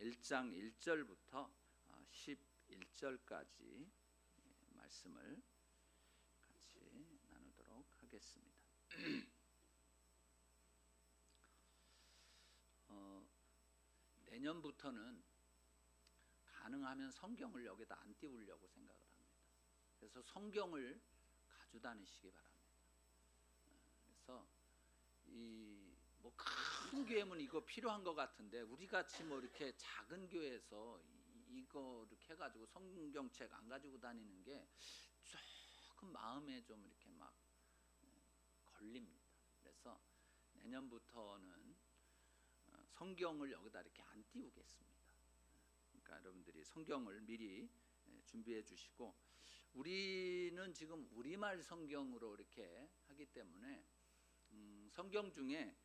1장 1절부터 11절까지 말씀을 같이 나누도록 하겠습니다. 내년부터는 가능하면 성경을 여기다 안 띄우려고 생각을 합니다. 그래서 성경을 가지고 다니시기 바랍니다. 그래서 이 뭐 큰 교회면 이거 필요한 것 같은데 우리 같이 뭐 이렇게 작은 교회에서 이거 이렇게 해가지고 성경책 안 가지고 다니는 게 조금 마음에 좀 이렇게 막 걸립니다. 그래서 내년부터는 성경을 여기다 이렇게 안 띄우겠습니다. 그러니까 여러분들이 성경을 미리 준비해 주시고, 우리는 지금 우리말 성경으로 이렇게 하기 때문에 성경 중에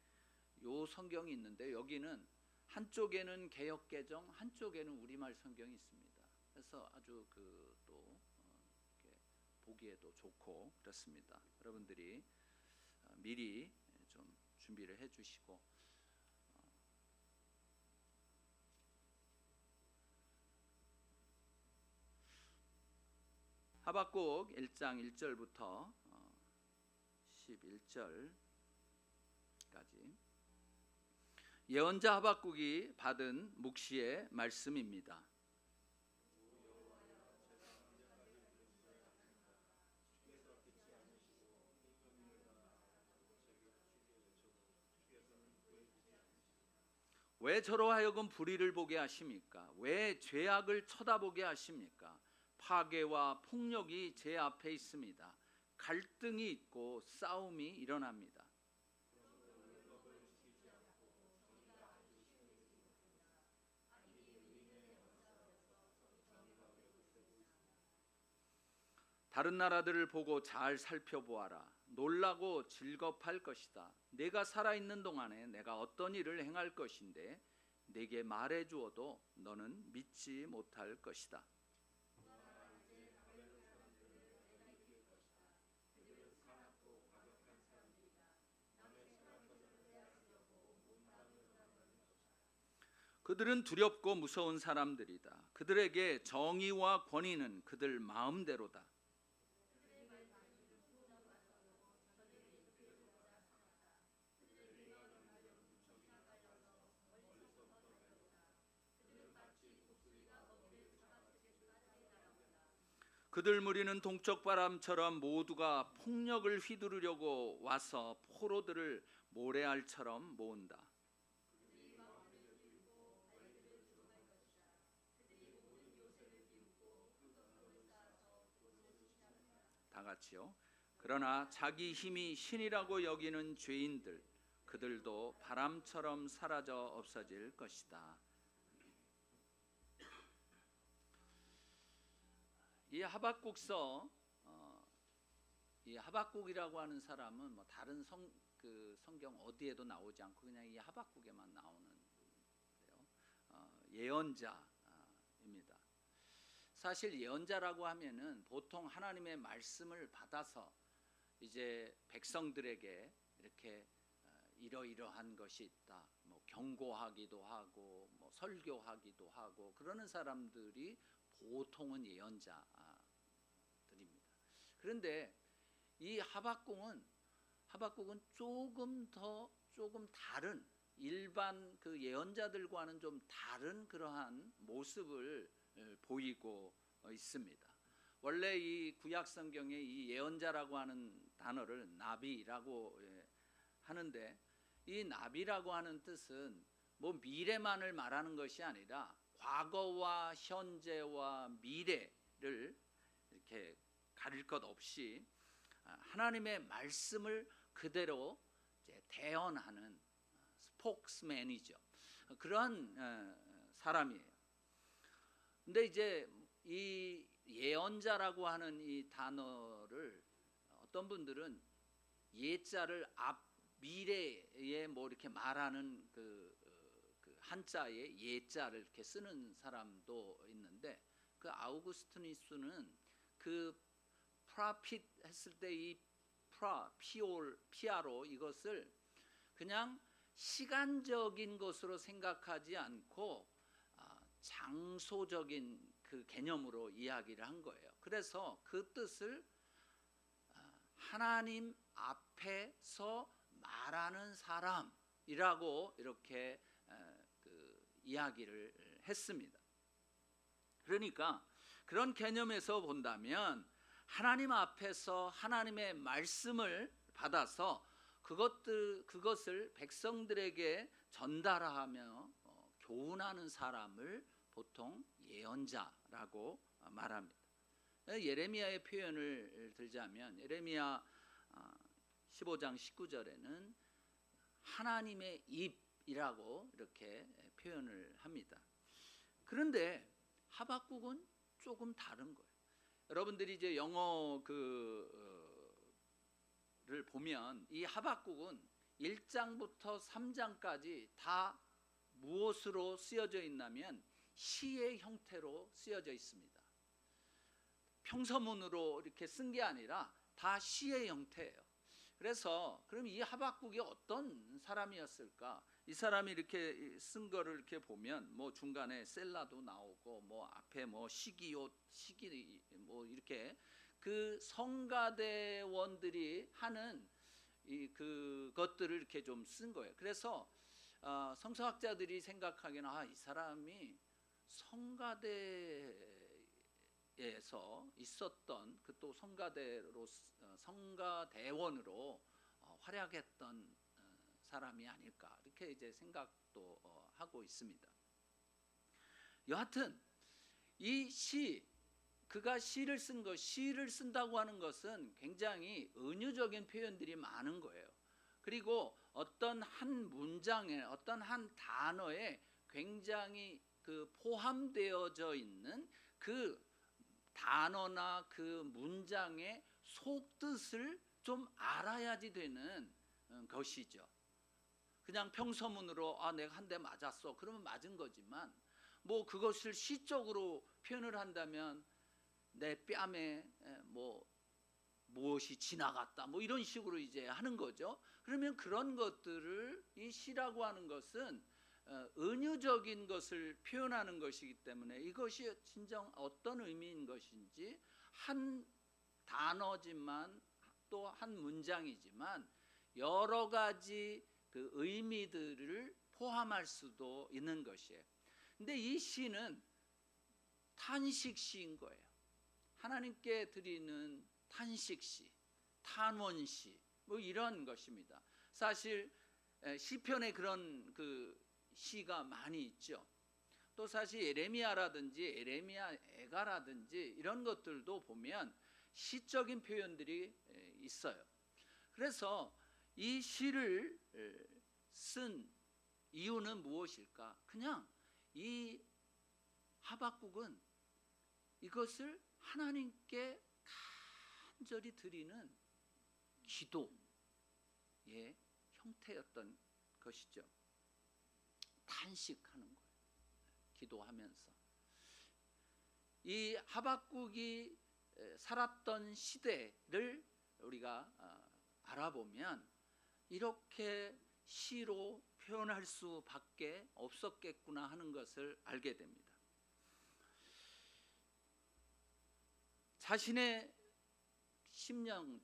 요 성경이 있는데, 여기는 한쪽에는 개역개정, 한쪽에는 우리말 성경이 있습니다. 그래서 아주 또 이렇게 보기에도 좋고 그렇습니다. 여러분들이 미리 좀 준비를 해주시고, 하박국 1장 1절부터 11절까지 예언자 하박국이 받은 묵시의 말씀입니다. 왜 저로 하여금 불의를 보게 하십니까? 왜 죄악을 쳐다보게 하십니까? 파괴와 폭력이 제 앞에 있습니다. 갈등이 있고 싸움이 일어납니다. 다른 나라들을 보고 잘 살펴보아라. 놀라고 즐겁할 것이다. 내가 살아있는 동안에 내가 어떤 일을 행할 것인데 내게 말해 주어도 너는 믿지 못할 것이다. 그들은 두렵고 무서운 사람들이다. 그들에게 정의와 권위는 그들 마음대로다. 그들 무리는 동쪽 바람처럼 모두가 폭력을 휘두르려고 와서 포로들을 모래알처럼 모은다. 다 같이요. 그러나 자기 힘이 신이라고 여기는 죄인들, 그들도 바람처럼 사라져 없어질 것이다. 이 하박국서, 이 하박국이라고 하는 사람은 뭐 다른 성경 어디에도 나오지 않고 그냥 이 하박국에만 나오는 예언자입니다. 사실 예언자라고 하면은 보통 하나님의 말씀을 받아서 이제 백성들에게 이렇게 이러이러한 것이 있다, 뭐 경고하기도 하고 뭐 설교하기도 하고 그러는 사람들이 보통은 예언자들입니다. 그런데 이 하박국은 조금 다른 일반 그 예언자들과는 좀 다른 그러한 모습을 보이고 있습니다. 원래 이 구약 성경에 이 예언자라고 하는 단어를 나비라고 하는데, 이 나비라고 하는 뜻은 뭐 미래만을 말하는 것이 아니라 과거와 현재와 미래를 이렇게 가릴 것 없이 하나님의 말씀을 그대로 이제 대언하는 스포크스맨이죠. 그러한 사람이에요. 근데 이제 이 예언자라고 하는 이 단어를 어떤 분들은 예자를 앞 미래에 뭐 이렇게 말하는 그 한자에 예자를 이렇게 쓰는 사람도 있는데, 그 아우구스티누스는 그 프라핏 했을 때 이 피아로 이것을 그냥 시간적인 것으로 생각하지 않고 장소적인 그 개념으로 이야기를 한 거예요. 그래서 그 뜻을 하나님 앞에서 말하는 사람이라고 이렇게 그 이야기를 했습니다. 그러니까 그런 개념에서 본다면 하나님 앞에서 하나님의 말씀을 받아서 그것을 백성들에게 전달하며 교훈하는 사람을 보통 예언자라고 말합니다. 예레미야의 표현을 들자면 예레미야 15장 19절에는 하나님의 입이라고 이렇게 표현을 합니다. 그런데 하박국은 조금 다른 거예요. 여러분들이 이제 영어 를 보면 이 하박국은 1장부터 3장까지 다 무엇으로 쓰여져 있냐면 시의 형태로 쓰여져 있습니다. 평서문으로 이렇게 쓴 게 아니라 다 시의 형태예요. 그래서 그럼 이 하박국이 어떤 사람이었을까? 이 사람이 이렇게 쓴 거를 이렇게 보면 뭐 중간에 셀라도 나오고 뭐 앞에 뭐 시기 뭐 이렇게 그 성가대원들이 하는 그것들을 이렇게 좀 쓴 거예요. 그래서 성서학자들이 생각하기에는 이 사람이 성가대에서 있었던 그 또 성가대원으로 활약했던 사람이 아닐까 이렇게 이제 생각도 하고 있습니다. 여하튼 이 그가 시를 쓴다고 하는 것은 굉장히 은유적인 표현들이 많은 거예요. 그리고 어떤 한 문장에 어떤 한 단어에 굉장히 그 포함되어져 있는 그 단어나 그 문장의 속뜻을 좀 알아야지 되는 것이죠. 그냥 평서문으로 내가 한 대 맞았어 그러면 맞은 거지만 뭐 그것을 시적으로 표현을 한다면 내 뺨에 뭐 무엇이 지나갔다 뭐 이런 식으로 이제 하는 거죠. 그러면 그런 것들을 이 시라고 하는 것은 은유적인 것을 표현하는 것이기 때문에 이것이 진정 어떤 의미인 것인지 한 단어지만 또 한 문장이지만 여러 가지 그 의미들을 포함할 수도 있는 것이에요. 근데 이 시는 탄식시인 거예요. 하나님께 드리는 탄식시, 탄원시 뭐 이런 것입니다. 사실 시편에 그런 그 시가 많이 있죠. 또 사실 예레미야라든지 에레미야 애가라든지 이런 것들도 보면 시적인 표현들이 있어요. 그래서 이 시를 쓴 이유는 무엇일까? 그냥 이 하박국은 이것을 하나님께 간절히 드리는 기도의 형태였던 것이죠. 탄식하는 거예요. 기도하면서. 이 하박국이 살았던 시대를 우리가 알아보면 이렇게 시로 표현할 수밖에 없었겠구나 하는 것을 알게 됩니다. 자신의 심령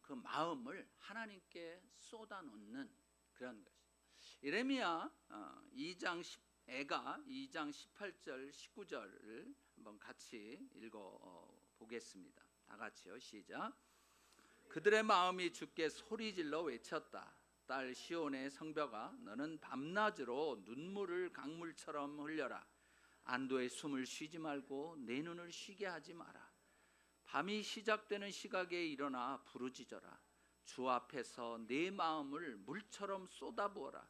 그 마음을 하나님께 쏟아놓는 그런 것이. 예레미야 2장 18절 19절을 한번 같이 읽어 보겠습니다. 다 같이요. 시작. 그들의 마음이 주께 소리질러 외쳤다. 딸 시온의 성벽아, 너는 밤낮으로 눈물을 강물처럼 흘려라. 안도의 숨을 쉬지 말고 내 눈을 쉬게 하지 마라. 밤이 시작되는 시각에 일어나 부르짖어라. 주 앞에서 내 마음을 물처럼 쏟아부어라.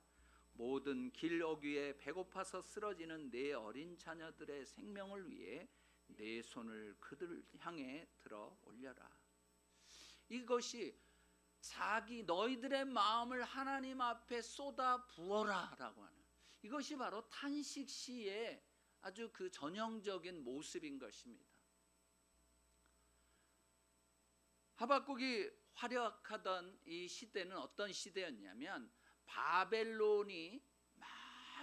모든 길 어귀에 배고파서 쓰러지는 내 어린 자녀들의 생명을 위해 내 손을 그들 향해 들어 올려라. 이것이 너희들의 마음을 하나님 앞에 쏟아 부어라라고 하는, 이것이 바로 탄식시의 아주 그 전형적인 모습인 것입니다. 하박국이 활약하던 이 시대는 어떤 시대였냐면 바벨론이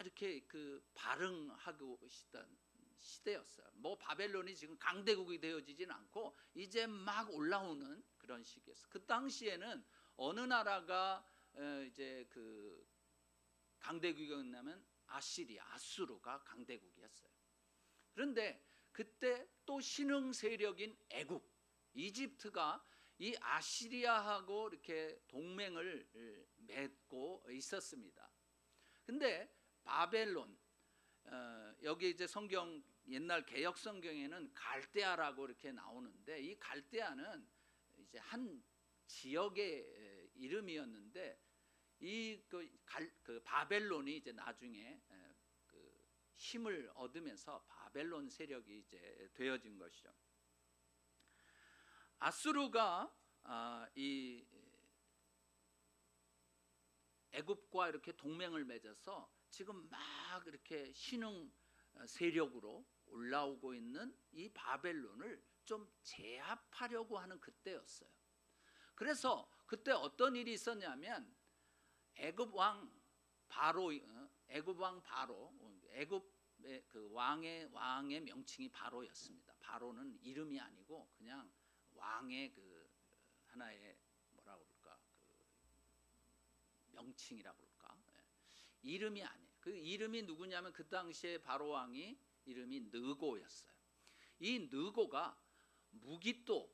이렇게 그 발흥하고 있던 시대였어요. 뭐 바벨론이 지금 강대국이 되어지진 않고 이제 막 올라오는 그런 시기였어요. 그 당시에는 어느 나라가 이제 그 강대국이었냐면 아수르가 강대국이었어요. 그런데 그때 또 신흥 세력인 애굽, 이집트가 이 아시리아하고 이렇게 동맹을 맺고 있었습니다. 근데 바벨론, 여기 이제 성경 옛날 개역 성경에는 갈대아라고 이렇게 나오는데, 이 갈대아는 이제 한 지역의 이름이었는데, 그 바벨론이 이제 나중에 그 힘을 얻으면서 바벨론 세력이 이제 되어진 것이죠. 아수르가 이 애굽과 이렇게 동맹을 맺어서 지금 막 이렇게 신흥 세력으로 올라오고 있는 이 바벨론을 좀 제압하려고 하는 그때였어요. 그래서 그때 어떤 일이 있었냐면 애굽 왕 바로, 애굽의 그 왕의 명칭이 바로였습니다. 바로는 이름이 아니고 그냥 왕의 그 하나의 뭐라고 그럴까, 그 명칭이라고 그럴까, 이름이 아니에요. 그 이름이 누구냐면 그 당시에 바로 왕이 이름이 느고였어요. 이 느고가 무깃도,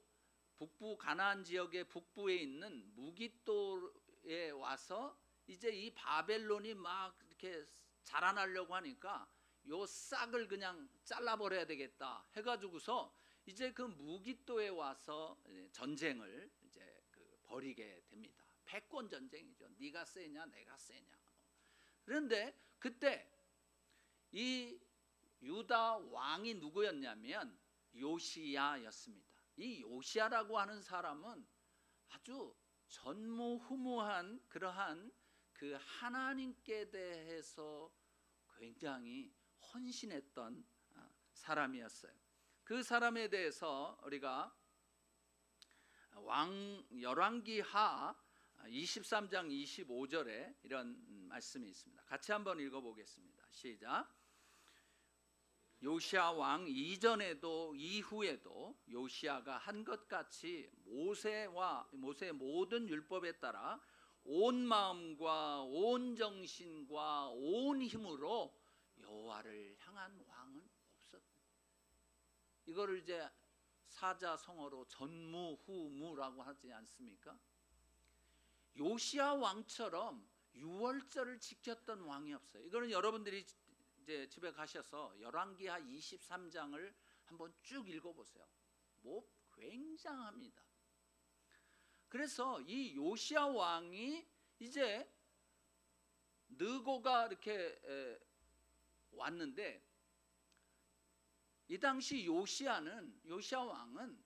북부 가나안 지역의 북부에 있는 무깃도에 와서 이제 이 바벨론이 막 이렇게 자라나려고 하니까 요 싹을 그냥 잘라버려야 되겠다 해가지고서 이제 그 무깃도에 와서 전쟁을 이제 그 벌이게 됩니다. 패권 전쟁이죠. 네가 세냐 내가 세냐. 그런데 그때 이 유다 왕이 누구였냐면 요시야였습니다. 이 요시야라고 하는 사람은 아주 전무후무한 그러한 그 하나님께 대해서 굉장히 헌신했던 사람이었어요. 그 사람에 대해서 우리가 열왕기하 23장 25절에 이런 말씀이 있습니다. 같이 한번 읽어보겠습니다. 시작. 요시야 왕 이전에도 이후에도 요시야가 한 것 같이 모세의 모든 율법에 따라 온 마음과 온 정신과 온 힘으로 여호와를 향한 왕은 없었다. 이거를 이제 사자성어로 전무후무라고 하지 않습니까? 요시야 왕처럼 유월절을 지켰던 왕이 없어요. 이거는 여러분들이 이제 집에 가셔서 열왕기하 23장을 한번 쭉 읽어보세요. 뭐 굉장합니다. 그래서 이 요시야 왕이 이제 느고가 이렇게 왔는데, 이 당시 요시야 왕은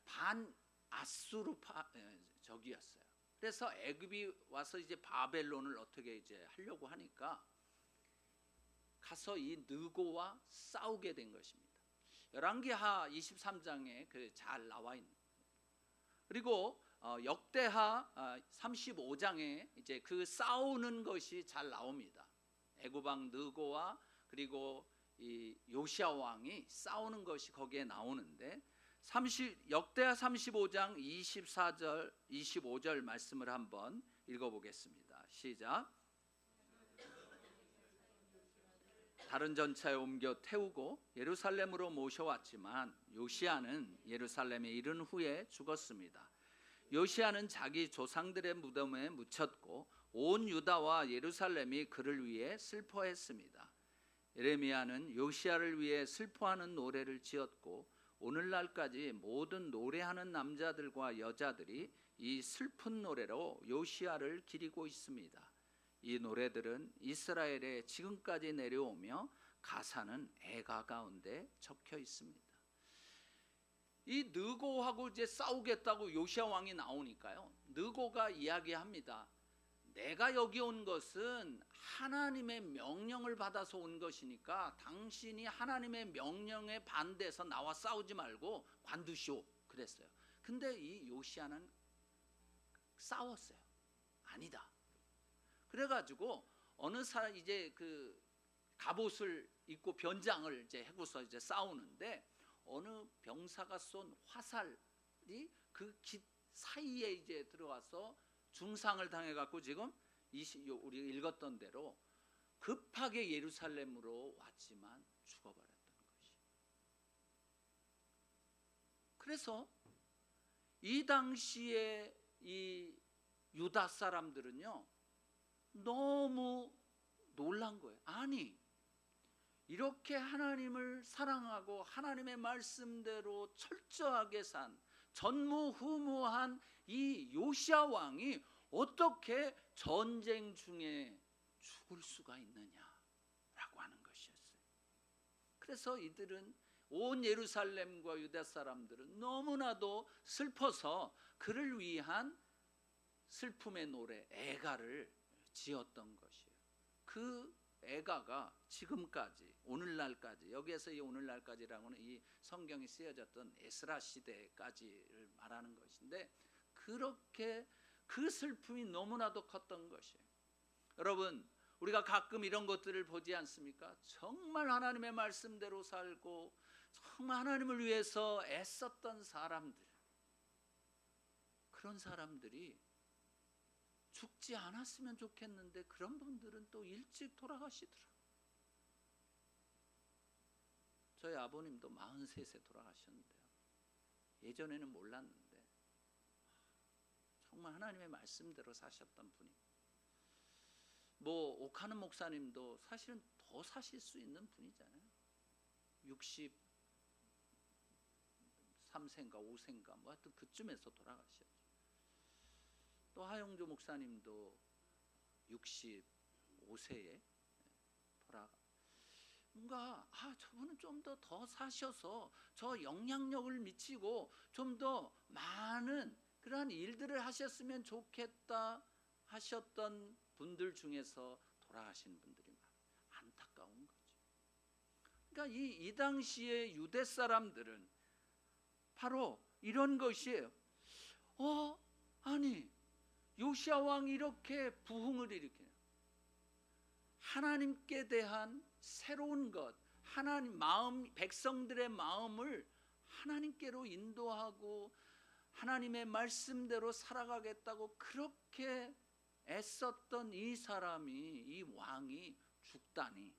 반 아수르파 적이었어요. 그래서 애굽이 와서 이제 바벨론을 어떻게 이제 하려고 하니까 가서 이 느고와 싸우게 된 것입니다. 열왕기하 23장에 그 잘 나와 있는. 그리고 역대하 35장에 이제 그 싸우는 것이 잘 나옵니다. 애굽 왕 느고와 그리고 이 요시야 왕이 싸우는 것이 거기에 나오는데, 역대하 35장 24절 25절 말씀을 한번 읽어보겠습니다. 시작. 다른 전차에 옮겨 태우고 예루살렘으로 모셔왔지만 요시야는 예루살렘에 이른 후에 죽었습니다. 요시야는 자기 조상들의 무덤에 묻혔고 온 유다와 예루살렘이 그를 위해 슬퍼했습니다. 예레미야는 요시야를 위해 슬퍼하는 노래를 지었고 오늘날까지 모든 노래하는 남자들과 여자들이 이 슬픈 노래로 요시야를 기리고 있습니다. 이 노래들은 이스라엘에 지금까지 내려오며 가사는 애가 가운데 적혀 있습니다. 이 느고하고 이제 싸우겠다고 요시야 왕이 나오니까요, 느고가 이야기합니다. 내가 여기 온 것은 하나님의 명령을 받아서 온 것이니까 당신이 하나님의 명령에 반대해서 나와 싸우지 말고 관두시오 그랬어요. 근데 이 요시야는 싸웠어요. 아니다. 그래가지고 어느 사람 이제 그 갑옷을 입고 변장을 이제 해고서 이제 싸우는데 어느 병사가 쏜 화살이 그 깃 사이에 이제 들어와서 중상을 당해갖고 지금 우리 읽었던 대로 급하게 예루살렘으로 왔지만 죽어버렸던 것이. 그래서 이 당시에 이 유다 사람들은요 너무 놀란 거예요. 아니 이렇게 하나님을 사랑하고 하나님의 말씀대로 철저하게 산 전무후무한 이 요시야 왕이 어떻게 전쟁 중에 죽을 수가 있느냐라고 하는 것이었어요. 그래서 이들은 온 예루살렘과 유다 사람들은 너무나도 슬퍼서 그를 위한 슬픔의 노래 애가를 지었던 것이에요. 그 애가가 지금까지 오늘날까지, 여기에서 이 오늘날까지라고는 이 성경이 쓰여졌던 에스라 시대까지를 말하는 것인데 그렇게 그 슬픔이 너무나도 컸던 것이에요. 여러분 우리가 가끔 이런 것들을 보지 않습니까? 정말 하나님의 말씀대로 살고 정말 하나님을 위해서 애썼던 사람들, 그런 사람들이 죽지 않았으면 좋겠는데 그런 분들은 또 일찍 돌아가시더라. 저희 아버님도 43세 돌아가셨는데요. 예전에는 몰랐는데 정말 하나님의 말씀대로 사셨던 분이. 뭐 오카는 목사님도 사실은 더 사실 수 있는 분이잖아요. 63세인가 5세인가 뭐 하여튼 그쯤에서 돌아가셨죠. 또 하영조 목사님도 65세에 뭔가 저분은 좀 더 사셔서 저 영향력을 미치고 좀 더 많은 그러한 일들을 하셨으면 좋겠다 하셨던 분들 중에서 돌아가신 분들이 안타까운 거죠. 그러니까 이 당시의 유대 사람들은 바로 이런 것이에요. 아니 요시야 왕이 이렇게 부흥을 일으켜요. 하나님께 대한 새로운 것, 하나님 마음, 백성들의 마음을 하나님께로 인도하고 하나님의 말씀대로 살아가겠다고 그렇게 애썼던 이 사람이, 이 왕이 죽다니.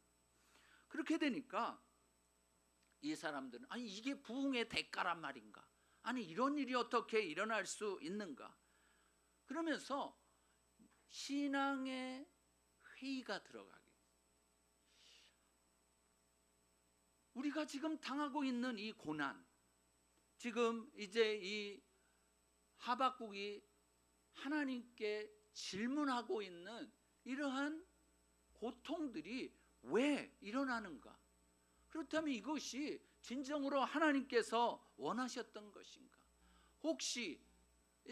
그렇게 되니까 이 사람들은 아니 이게 부흥의 대가란 말인가? 아니 이런 일이 어떻게 일어날 수 있는가? 그러면서 신앙의 회의가 들어가게. 우리가 지금 당하고 있는 이 고난, 지금 이제 이 하박국이 하나님께 질문하고 있는 이러한 고통들이 왜 일어나는가? 그렇다면 이것이 진정으로 하나님께서 원하셨던 것인가? 혹시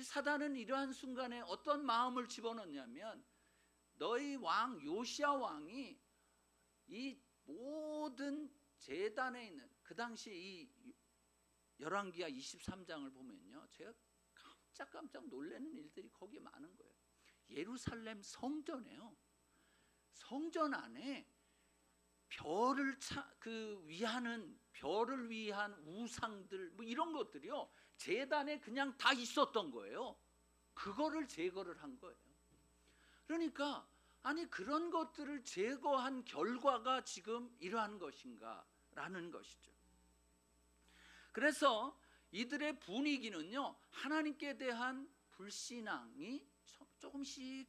사단은 이러한 순간에 어떤 마음을 집어넣냐면 너희 왕 요시야 왕이 이 모든 제단에 있는 그 당시 이 열왕기하 23장을 보면요 제가 깜짝 놀라는 일들이 거기에 많은 거예요. 예루살렘 성전에요. 성전 안에 별을 위한 우상들 뭐 이런 것들이요 제단에 그냥 다 있었던 거예요. 그거를 제거를 한 거예요. 그러니까 아니 그런 것들을 제거한 결과가 지금 이러한 것인가 라는 것이죠. 그래서 이들의 분위기는요 하나님께 대한 불신앙이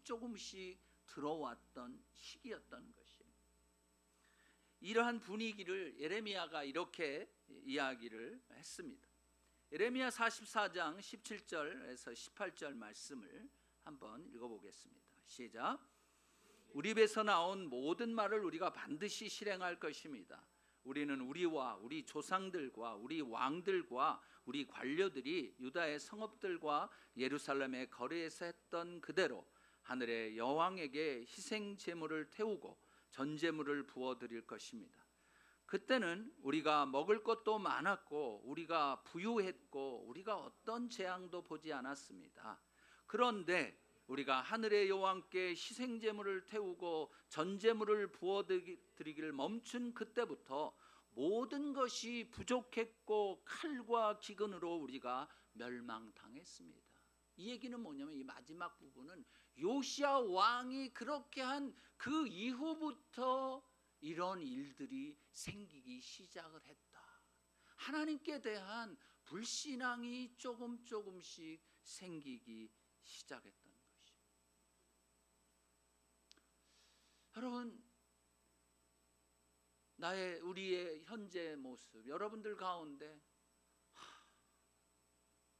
조금씩 들어왔던 시기였던 것이에요. 이러한 분위기를 예레미야가 이렇게 이야기를 했습니다. 예레미야 44장 17절에서 18절 말씀을 한번 읽어보겠습니다. 시작. 우리 입에서 나온 모든 말을 우리가 반드시 실행할 것입니다. 우리는 우리와 우리 조상들과 우리 왕들과 우리 관료들이 유다의 성읍들과 예루살렘의 거리에서 했던 그대로 하늘의 여왕에게 희생 제물을 태우고 전제물을 부어드릴 것입니다. 그때는 우리가 먹을 것도 많았고 우리가 부유했고 우리가 어떤 재앙도 보지 않았습니다. 그런데 우리가 하늘의 여호와께 희생제물을 태우고 전제물을 부어드리기를 멈춘 그때부터 모든 것이 부족했고 칼과 기근으로 우리가 멸망당했습니다. 이 얘기는 뭐냐면 이 마지막 부분은 요시야 왕이 그렇게 한 그 이후부터 이런 일들이 생기기 시작을 했다. 하나님께 대한 불신앙이 조금씩 생기기 시작했던 것이. 여러분, 우리의 현재 모습, 여러분들 가운데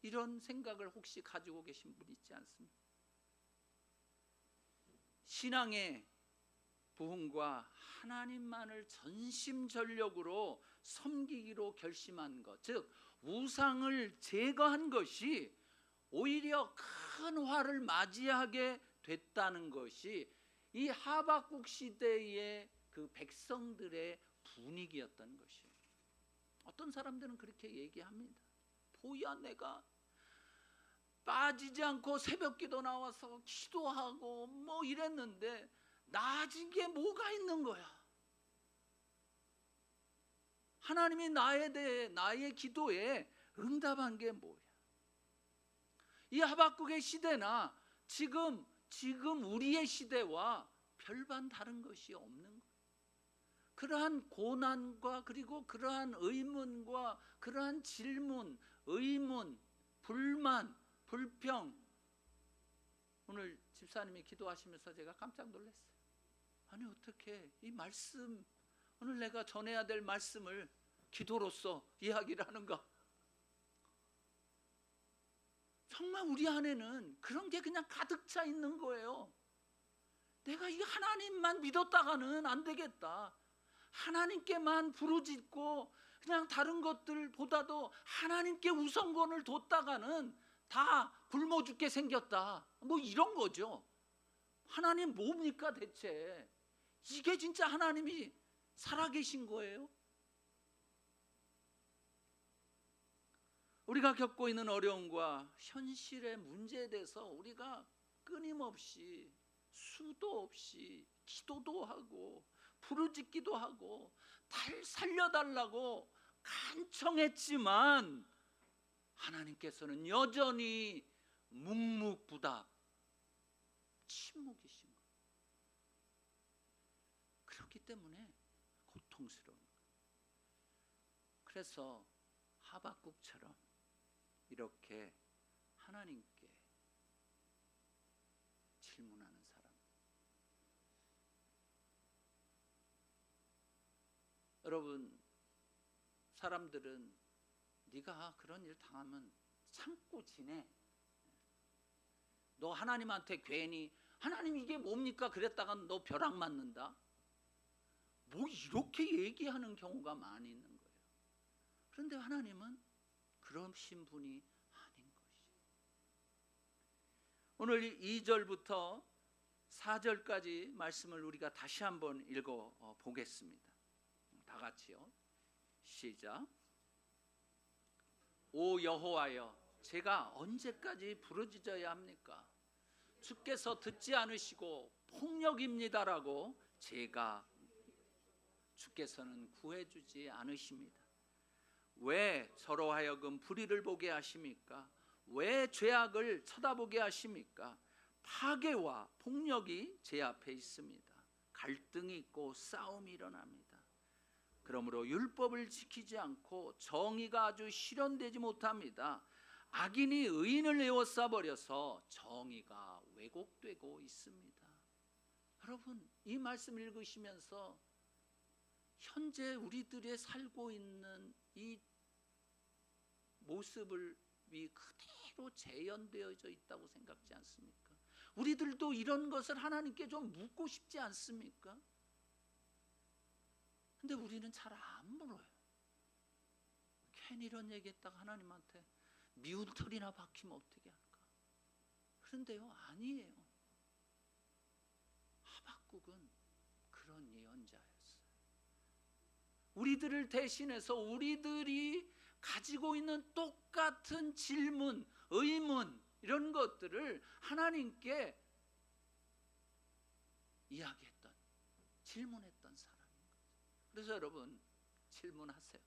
이런 생각을 혹시 가지고 계신 분 있지 않습니까? 신앙의 부흥과 하나님만을 전심전력으로 섬기기로 결심한 것, 즉 우상을 제거한 것이 오히려 큰 화를 맞이하게 됐다는 것이 이 하박국 시대의 그 백성들의 분위기였던 것이에요. 어떤 사람들은 그렇게 얘기합니다. 보야, 내가 빠지지 않고 새벽기도 나와서 기도하고 뭐 이랬는데 나아진 게 뭐가 있는 거야? 하나님이 나의 기도에 응답한 게 뭐야? 이 하박국의 시대나 지금 우리의 시대와 별반 다른 것이 없는 거예요. 그러한 고난과 그리고 그러한 의문과 그러한 질문, 의문, 불만, 불평. 오늘 집사님이 기도하시면서 제가 깜짝 놀랐어요. 아니, 어떻게 이 말씀, 오늘 내가 전해야 될 말씀을 기도로서 이야기를 하는가? 정말 우리 안에는 그런 게 그냥 가득 차 있는 거예요. 내가 이 하나님만 믿었다가는 안 되겠다. 하나님께만 부르짖고 그냥 다른 것들보다도 하나님께 우선권을 뒀다가는 다 굶어 죽게 생겼다. 뭐 이런 거죠. 하나님 뭡니까 대체? 이게 진짜 하나님이 살아계신 거예요? 우리가 겪고 있는 어려움과 현실의 문제에 대해서 우리가 끊임없이 수도 없이 기도도 하고 부르짖기도 하고 달 살려달라고 간청했지만 하나님께서는 여전히 묵묵부답 침묵이신 거예요. 그렇기 때문에 고통스러운 거예요. 그래서 하박국처럼 이렇게 하나님께 질문하는 사람, 여러분, 사람들은 네가 그런 일 당하면 참고 지내. 너 하나님한테 괜히 하나님 이게 뭡니까 그랬다가 너 벼락 맞는다. 뭐 이렇게 얘기하는 경우가 많이 있는 거예요. 그런데 하나님은 그러신 분이 아닌 것이에요. 오늘 2절부터 4절까지 말씀을 우리가 다시 한번 읽어 보겠습니다. 다 같이요. 시작. 오 여호와여, 제가 언제까지 부르짖어야 합니까? 주께서 듣지 않으시고 폭력입니다라고 주께서는 구해주지 않으십니다. 왜 저로 하여금 불의를 보게 하십니까? 왜 죄악을 쳐다보게 하십니까? 파괴와 폭력이 제 앞에 있습니다. 갈등이 있고 싸움이 일어납니다. 그러므로 율법을 지키지 않고 정의가 아주 실현되지 못합니다. 악인이 의인을 에워싸버려서 정의가 왜곡되고 있습니다. 여러분, 이 말씀 읽으시면서 현재 우리들이 살고 있는 이 모습을 그대로 재현되어져 있다고 생각지 않습니까? 우리들도 이런 것을 하나님께 좀 묻고 싶지 않습니까? 근데 우리는 잘 안 물어요. 괜히 이런 얘기했다가 하나님한테 미운 털이나 박히면 어떻게 할까? 그런데요, 아니에요. 하박국은 그런 예언자였어요. 우리들을 대신해서 우리들이 가지고 있는 똑같은 질문, 의문, 이런 것들을 하나님께 이야기했던, 질문했던 사람인 거죠. 그래서 여러분 질문하세요.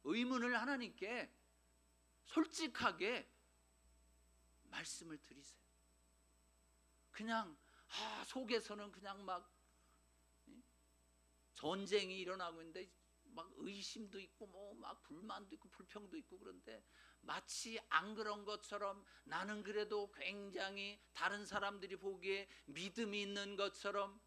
의문을 하나님께 솔직하게 말씀을 드리세요. 그냥 속에서는 그냥 막 전쟁이 일어나고 있는데 막 의심도 있고 뭐 막 불만도 있고 불평도 있고, 그런데 마치 안 그런 것처럼 나는 그래도 굉장히 다른 사람들이 보기에 믿음이 있는 것처럼,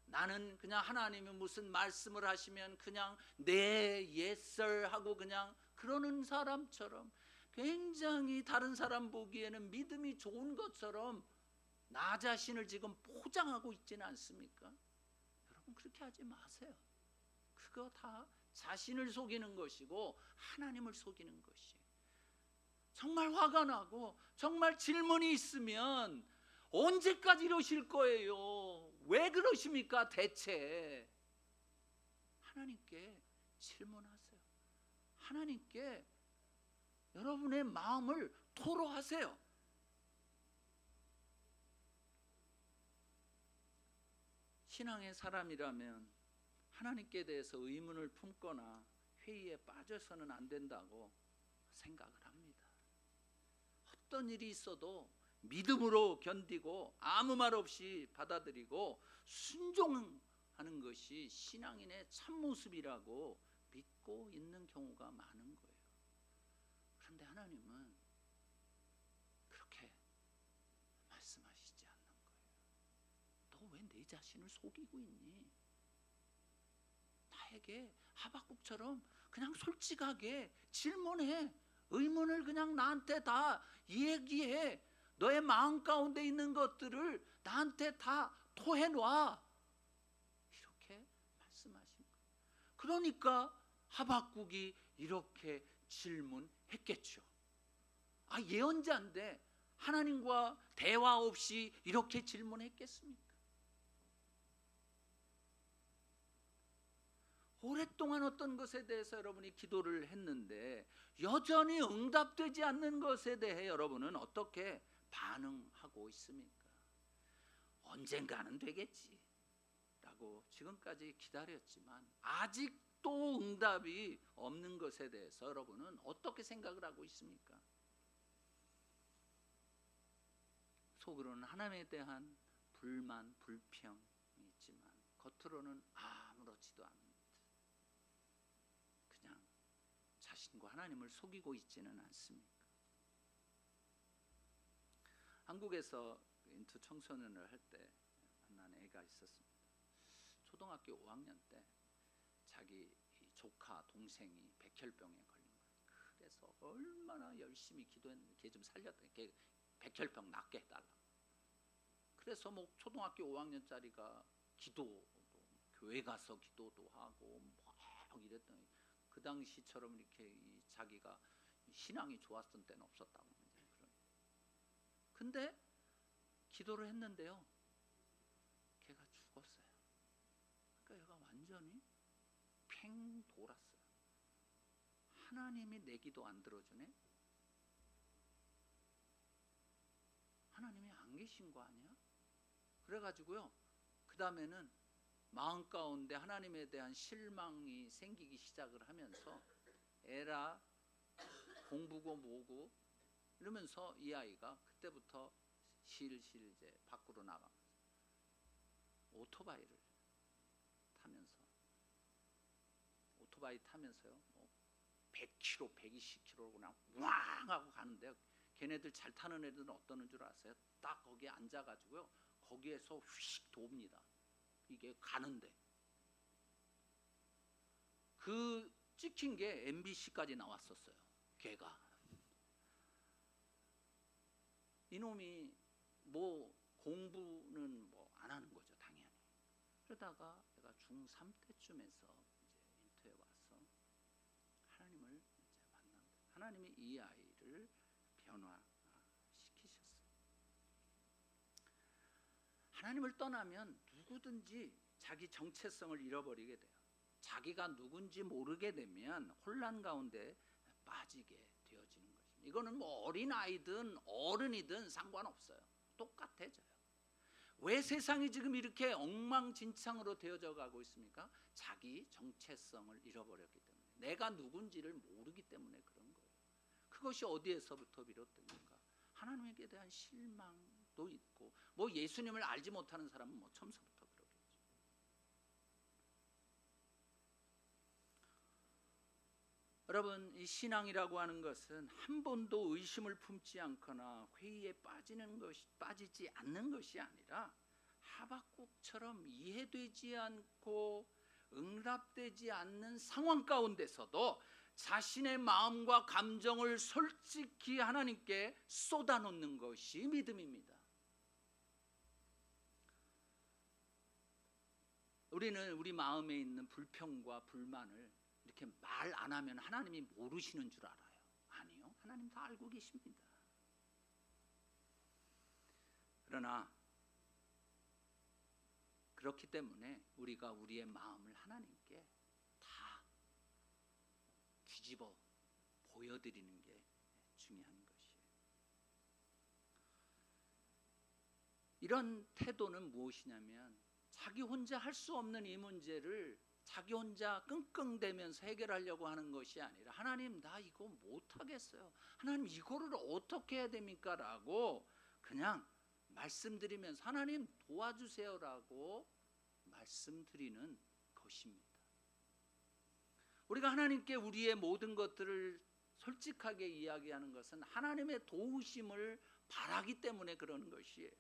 나는 그냥 하나님이 무슨 말씀을 하시면 그냥 네 yes 하고 그냥 그러는 사람처럼, 굉장히 다른 사람 보기에는 믿음이 좋은 것처럼 나 자신을 지금 포장하고 있지는 않습니까? 여러분 그렇게 하지 마세요. 그거 다 자신을 속이는 것이고 하나님을 속이는 것이에요. 정말 화가 나고 정말 질문이 있으면 언제까지 이러실 거예요? 왜 그러십니까 대체? 하나님께 질문하세요. 하나님께 여러분의 마음을 토로하세요. 신앙의 사람이라면 하나님께 대해서 의문을 품거나 회의에 빠져서는 안 된다고 생각을 합니다. 어떤 일이 있어도 믿음으로 견디고 아무 말 없이 받아들이고 순종하는 것이 신앙인의 참모습이라고 믿고 있는 경우가 많은 거예요. 그런데 하나님은 그렇게 말씀하시지 않는 거예요. 너 왜 내 자신을 속이고 있니? 나에게 하박국처럼 그냥 솔직하게 질문해. 의문을 그냥 나한테 다 얘기해. 너의 마음 가운데 있는 것들을 나한테 다 토해놔. 이렇게 말씀하신 거예요. 그러니까 하박국이 이렇게 질문했겠죠. 예언자인데 하나님과 대화 없이 이렇게 질문했겠습니까? 오랫동안 어떤 것에 대해서 여러분이 기도를 했는데 여전히 응답되지 않는 것에 대해 여러분은 어떻게 반응하고 있습니까? 언젠가는 되겠지 라고 지금까지 기다렸지만 아직도 응답이 없는 것에 대해서 여러분은 어떻게 생각을 하고 있습니까? 속으로는 하나님에 대한 불만, 불평이 있지만 겉으로는 아무렇지도 않은, 그냥 자신과 하나님을 속이고 있지는 않습니까? 한국에서 인투 청소년을 할 때 만난 애가 있었습니다. 초등학교 5학년 때 자기 조카 동생이 백혈병에 걸린 거예요. 그래서 얼마나 열심히 기도했는데 걔 좀 살렸다, 걔 백혈병 낫게 해달라고. 그래서 뭐 초등학교 5학년짜리가 기도도, 교회 가서 기도도 하고 막 이랬더니 그 당시처럼 이렇게 자기가 신앙이 좋았던 때는 없었다고. 근데 기도를 했는데요, 걔가 죽었어요. 그러니까 얘가 완전히 팽 돌았어요. 하나님이 내 기도 안 들어주네? 하나님이 안 계신 거 아니야? 그래가지고요, 그 다음에는 마음 가운데 하나님에 대한 실망이 생기기 시작을 하면서 에라 공부고 뭐고 이러면서 이 아이가 그때부터 실실 이제 밖으로 나가면서 오토바이를 타면서, 오토바이 타면서요, 뭐 100km, 120km 그냥 왕 하고 가는데요. 걔네들 잘 타는 애들은 어떠는 줄 아세요? 딱 거기에 앉아가지고요, 거기에서 휙 돕니다. 이게 가는데 그 찍힌 게 MBC까지 나왔었어요. 걔가, 이놈이 뭐 공부는 뭐 안 하는 거죠 당연히. 그러다가 내가 중3 때쯤에서 이제 인터에 와서 하나님을 이제 만난 거예요. 하나님이 이 아이를 변화시키셨어요. 하나님을 떠나면 누구든지 자기 정체성을 잃어버리게 돼요. 자기가 누군지 모르게 되면 혼란 가운데 빠지게 되어지는 것입니다. 이거는 뭐 어린아이든 어른이든 상관없어요. 똑같아져요. 왜 세상이 지금 이렇게 엉망진창으로 되어져 가고 있습니까? 자기 정체성을 잃어버렸기 때문에, 내가 누군지를 모르기 때문에 그런 거예요. 그것이 어디에서부터 비롯됩니까? 하나님에 대한 실망도 있고, 뭐 예수님을 알지 못하는 사람은 뭐 처음서부터 그러겠죠. 여러분, 이 신앙이라고 하는 것은 한 번도 의심을 품지 않거나 회의에 빠지지 않는 것이 아니라 하박국처럼 이해되지 않고 응답되지 않는 상황 가운데서도 자신의 마음과 감정을 솔직히 하나님께 쏟아놓는 것이 믿음입니다. 우리는 우리 마음에 있는 불평과 불만을 이렇게 말 안 하면 하나님이 모르시는 줄 알아요. 아니요, 하나님 다 알고 계십니다. 그러나 그렇기 때문에 우리가 우리의 마음을 하나님께 다 뒤집어 보여드리는 게 중요한 것이에요. 이런 태도는 무엇이냐면, 자기 혼자 할 수 없는 이 문제를 자기 혼자 끙끙대면서 해결하려고 하는 것이 아니라, 하나님 나 이거 못하겠어요, 하나님 이거를 어떻게 해야 됩니까? 라고 그냥 말씀드리면서 하나님 도와주세요라고 말씀드리는 것입니다. 우리가 하나님께 우리의 모든 것들을 솔직하게 이야기하는 것은 하나님의 도우심을 바라기 때문에 그러는 것이에요.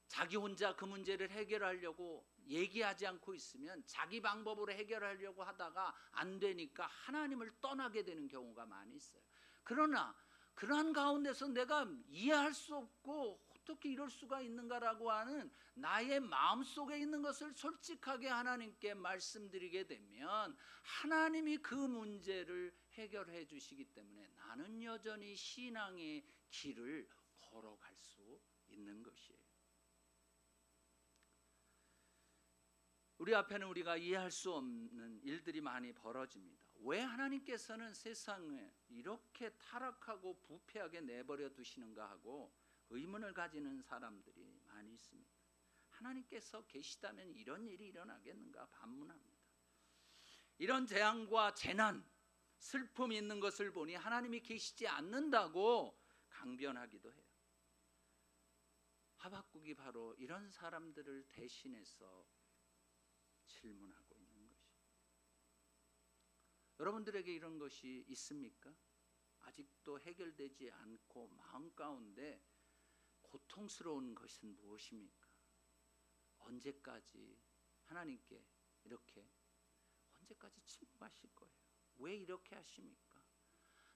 자기 혼자 그 문제를 해결하려고 얘기하지 않고 있으면 자기 방법으로 해결하려고 하다가 안 되니까 하나님을 떠나게 되는 경우가 많이 있어요. 그러나 그러한 가운데서 내가 이해할 수 없고 어떻게 이럴 수가 있는가라고 하는 나의 마음속에 있는 것을 솔직하게 하나님께 말씀드리게 되면 하나님이 그 문제를 해결해 주시기 때문에 나는 여전히 신앙의 길을 걸어갈 수 있는 것이에요. 우리 앞에는 우리가 이해할 수 없는 일들이 많이 벌어집니다. 왜 하나님께서는 세상에 이렇게 타락하고 부패하게 내버려 두시는가 하고 의문을 가지는 사람들이 많이 있습니다. 하나님께서 계시다면 이런 일이 일어나겠는가 반문합니다. 이런 재앙과 재난, 슬픔이 있는 것을 보니 하나님이 계시지 않는다고 강변하기도 해요. 하박국이 바로 이런 사람들을 대신해서 질문하고 있는 것이. 여러분들에게 이런 것이 있습니까? 아직도 해결되지 않고 마음 가운데 고통스러운 것은 무엇입니까? 언제까지 하나님께 이렇게 언제까지 침묵하실 거예요? 왜 이렇게 하십니까?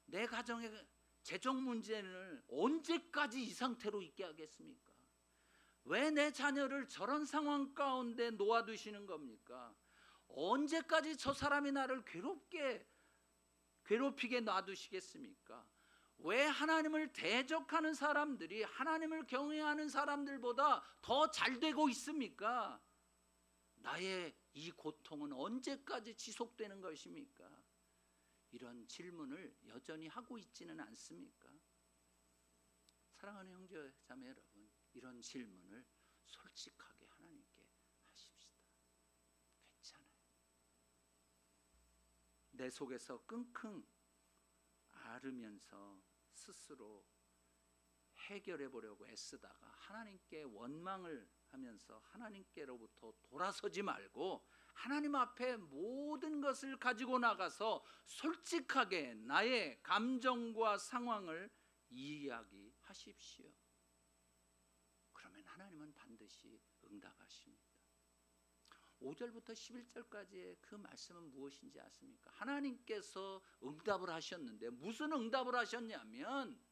내 가정의 재정 문제를 언제까지 이 상태로 있게 하겠습니까? 왜 내 자녀를 저런 상황 가운데 놓아두시는 겁니까? 언제까지 저 사람이 나를 괴롭히게 놔두시겠습니까? 왜 하나님을 대적하는 사람들이 하나님을 경외하는 사람들보다 더 잘되고 있습니까? 나의 이 고통은 언제까지 지속되는 것입니까? 이런 질문을 여전히 하고 있지는 않습니까? 사랑하는 형제 자매 여러분, 이런 질문을 솔직하게 하나님께 하십시다. 괜찮아요. 내 속에서 끙끙 앓으면서 스스로 해결해 보려고 애쓰다가 하나님께 원망을 하면서 하나님께로부터 돌아서지 말고 하나님 앞에 모든 것을 가지고 나가서 솔직하게 나의 감정과 상황을 이야기하십시오. 그러면 하나님은 반드시 응답하십니다. 5절부터 11절까지의 그 말씀은 무엇인지 아십니까? 하나님께서 응답을 하셨는데 무슨 응답을 하셨냐면,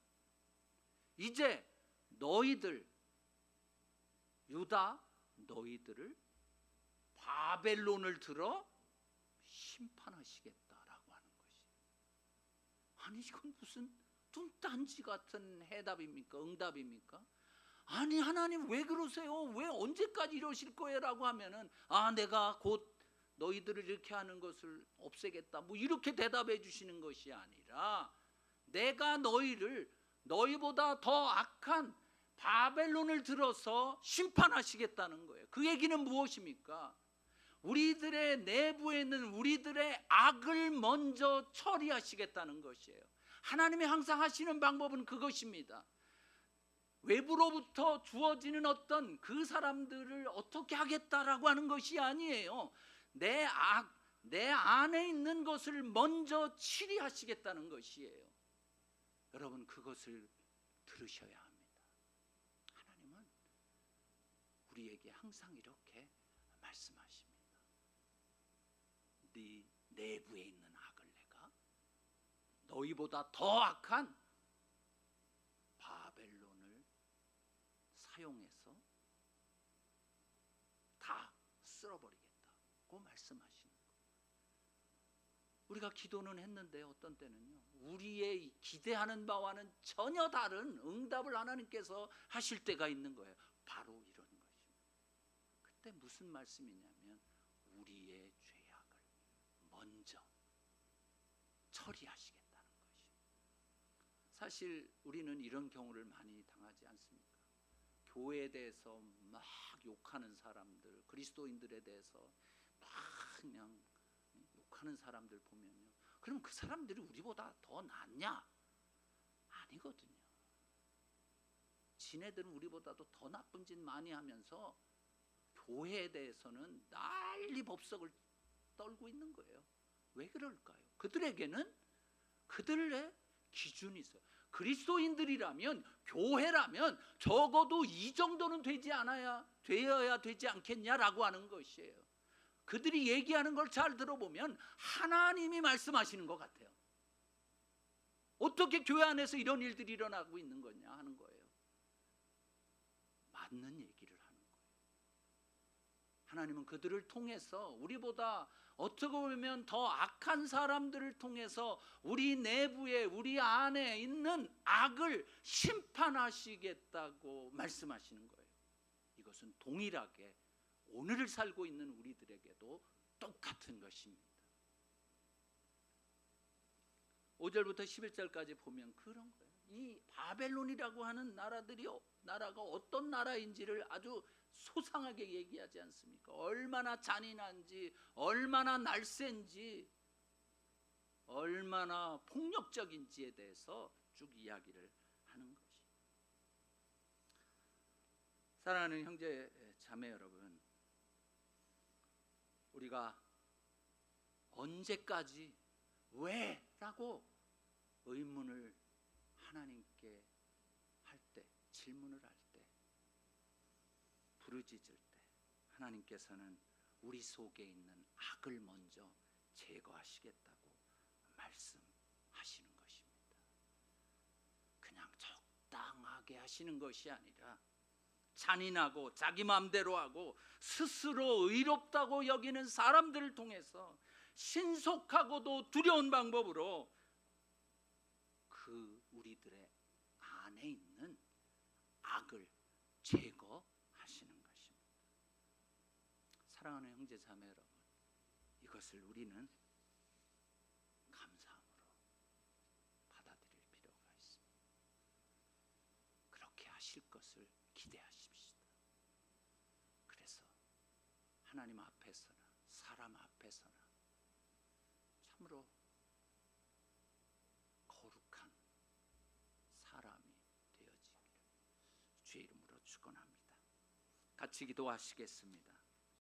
이제 너희들 유다 너희들을 바벨론을 들어 심판하시겠다라고 하는 것이. 아니 이건 무슨 뚱딴지 같은 해답입니까? 응답입니까? 아니 하나님 왜 그러세요? 왜 언제까지 이러실 거예요? 라고 하면은 내가 곧 너희들을 이렇게 하는 것을 없애겠다 뭐 이렇게 대답해 주시는 것이 아니라, 내가 너희를 너희보다 더 악한 바벨론을 들어서 심판하시겠다는 거예요. 그 얘기는 무엇입니까? 우리들의 내부에 있는 우리들의 악을 먼저 처리하시겠다는 것이에요. 하나님이 항상 하시는 방법은 그것입니다. 외부로부터 주어지는 어떤 그 사람들을 어떻게 하겠다라고 하는 것이 아니에요. 내 안에 있는 것을 먼저 치리하시겠다는 것이에요. 여러분, 그것을 들으셔야 합니다. 하나님은 우리에게 항상 이렇게 말씀하십니다. 네 내부에 있는 악을 내가 너희보다 더 악한 바벨론을 사용해서 다 쓸어버리겠다고 말씀하시는 거예요. 우리가 기도는 했는데 어떤 때는요, 우리의 기대하는 바와는 전혀 다른 응답을 하나님께서 하실 때가 있는 거예요. 바로 이런 것입니다. 그때 무슨 말씀이냐면 우리의 죄악을 먼저 처리하시겠다는 것입니다. 사실 우리는 이런 경우를 많이 당하지 않습니까? 교회에 대해서 막 욕하는 사람들, 그리스도인들에 대해서 막 그냥 욕하는 사람들 보면요, 그럼 그 사람들이 우리보다 더 낫냐? 아니거든요. 지네들은 우리보다도 더 나쁜 짓 많이 하면서 교회에 대해서는 난리 법석을 떨고 있는 거예요. 왜 그럴까요? 그들에게는 그들의 기준이 있어요. 그리스도인들이라면, 교회라면 적어도 이 정도는 되어야 되지 않겠냐라고 하는 것이에요. 그들이 얘기하는 걸 잘 들어보면 하나님이 말씀하시는 것 같아요. 어떻게 교회 안에서 이런 일들이 일어나고 있는 거냐 하는 거예요. 맞는 얘기를 하는 거예요. 하나님은 그들을 통해서 우리보다 어떻게 보면 더 악한 사람들을 통해서 우리 내부에, 우리 안에 있는 악을 심판하시겠다고 말씀하시는 거예요. 이것은 동일하게 오늘을 살고 있는 우리들에게도 똑같은 것입니다. 5절부터 11절까지 보면 그런 거예요. 이 바벨론이라고 하는 나라가 어떤 나라인지를 아주 소상하게 얘기하지 않습니까? 얼마나 잔인한지, 얼마나 날쌘지, 얼마나 폭력적인지에 대해서 쭉 이야기를 하는 것이. 사랑하는 형제 자매 여러분, 우리가 언제까지 왜? 라고 의문을 하나님께 할 때, 질문을 할 때, 부르짖을 때 하나님께서는 우리 속에 있는 악을 먼저 제거하시겠다고 말씀하시는 것입니다. 그냥 적당하게 하시는 것이 아니라 잔인하고 자기 마음대로 하고 스스로 의롭다고 여기는 사람들을 통해서 신속하고도 두려운 방법으로 그 우리들의 안에 있는 악을 제거하시는 것입니다. 사랑하는 형제 자매 여러분, 이것을 우리는 감사함으로 받아들일 필요가 있습니다. 그렇게 하실 것을 기대하십시다. 그래서 하나님 앞에서나 사람 앞에서나 참으로 거룩한 사람이 되어지기를 주의 이름으로 축원합니다. 같이 기도하시겠습니다.